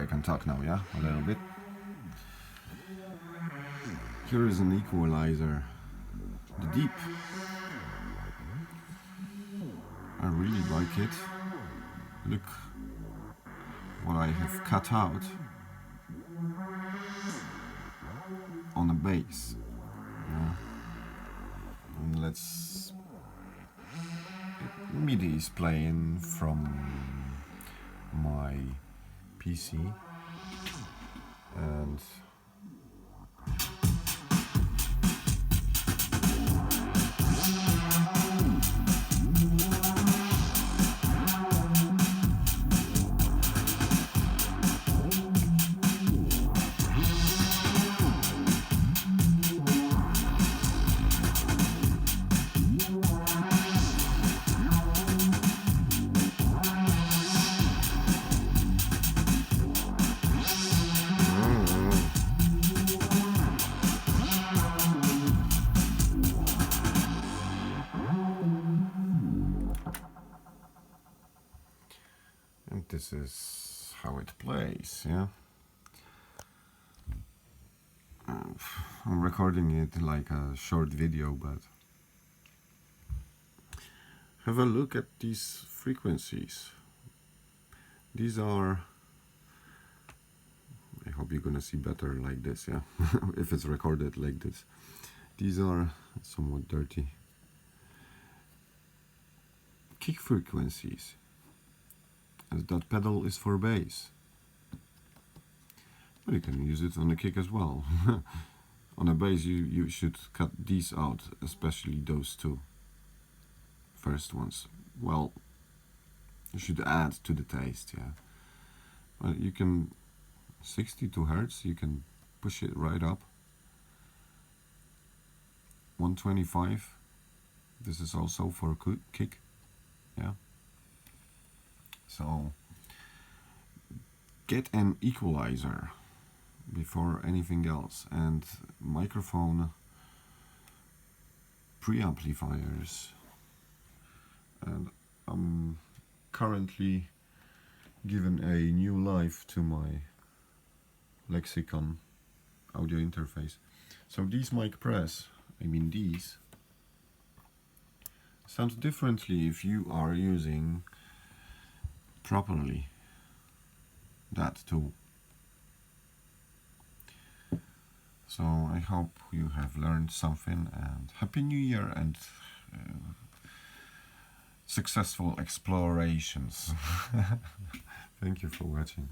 I can talk now, yeah? A little bit. Here is an equalizer. The deep. I really like it. Look what I have cut out on the bass. Yeah. And let's... MIDI is playing from my PC, and this is how it plays, yeah. I'm recording it like a short video, but have a look at these frequencies. These are, I hope you're gonna see better like this, yeah. If it's recorded like this. These are somewhat dirty kick frequencies, as that pedal is for bass. But you can use it on the kick as well. On a bass you should cut these out, especially those two first ones. Well, you should add to the taste, yeah. Well, you can 62 Hertz, you can push it right up. 125, this is also for kick, yeah. So get an equalizer before anything else, and microphone preamplifiers. And I'm currently giving a new life to my Lexicon audio interface. So these mic press, I mean these, sounds differently if you are using properly that tool. So I hope you have learned something, and Happy New Year and successful explorations. Thank you for watching.